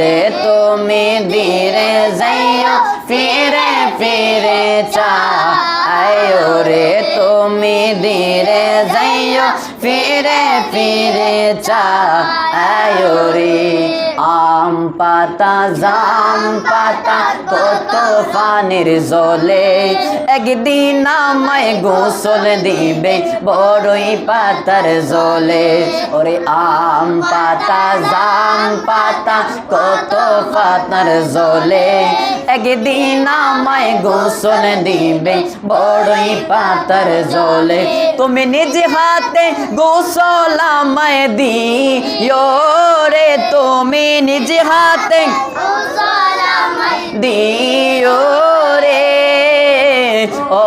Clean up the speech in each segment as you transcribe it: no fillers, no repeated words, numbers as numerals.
রে তুমি ধীরে যাইও ফিরে ফিরে চাইও রে তুমি ধীরে যাইও ফিরে ফিরে চাইও রে আম পাতা জাম পাতা কত পানির জলে একদিন আমায় গোসল দিবে বড়ই পাতার জলে ওরে আম পাতা জাম পাতা কত পাতার জলে একদিন আমায় গোসল দিবে বড়ই পাতার জলে তুমি নিজ হাতে গোসল আমায় দিও রে তুমি নিজ হাতে দিও রে ও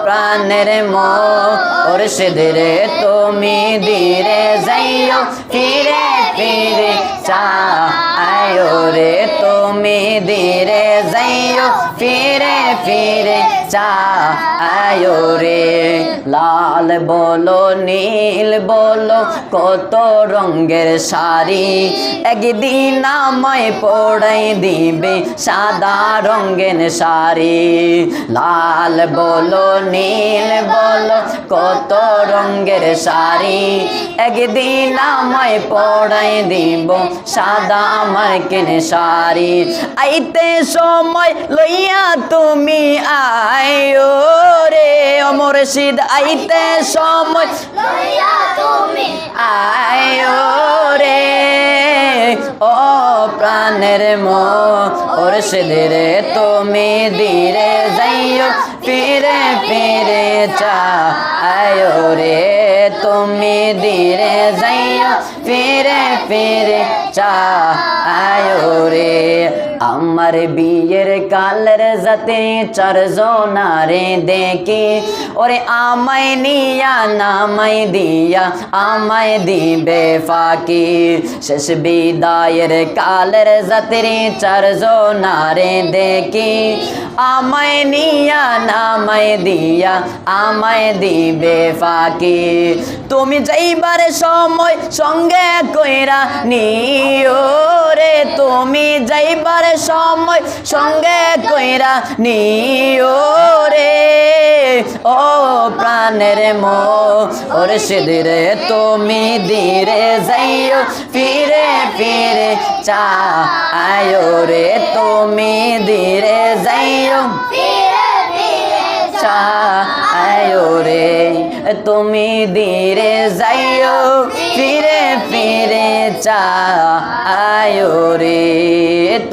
প্রাণের মুর্শিদ রে তুমি ধীরে যাইও ফিরে ফিরে চাইও রে তুমি ধীরে যাইও ফিরে ফিরে চাইও রে লাল বলো নীল বলো কত রঙের শাড়ি একদিন আমায় পড়াই দিবে সাদা রঙের শাড়ি লাল বলো নীল বলো কত রঙের শাড়ি একদিন আমায় পড়াই দিব সাদা আমার কেনে শাড়ি আইতে সময় লইয়া তুমি আইও রে মুর্শিদ আইতে সময় লইয়া তুমি আইও রে ও প্রাণের মুর্শিদ রে তুমি ধীরে যাইও ফিরে ফিরে চাইও রে তুমি ধীরে যাইও ফিরে ফিরে চাইও রে আমার বিয়ের কালের যাতে চারজনারে দেখি ওরে আমায় নিয়া নামাই দিয়া আমায় দিবে ফাঁকি শেষ বিদায়ের কালের যাতে চারজনারে দেখি আমায় নিয়া নামাই দিয়া আমায় দিবে ফাঁকি তুমি যাইবার সময় সঙ্গে কইরা নিও রে তুমি যাইবার সময় সঙ্গে কইরা নিও রে ও প্রাণের মুর্শিদ রে তুমি ধীরে যাইও ফিরে ফিরে চাইও রে তুমি ধীরে যাইও চাইও রে তুমি ধীরে যাইও ফিরে ফিরে চাইও রে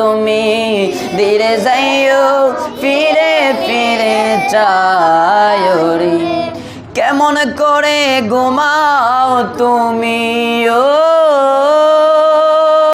তুমি ধীরে যাইও ফিরে ফিরে চাইও রে কেমন করে ঘুমাও তুমি ও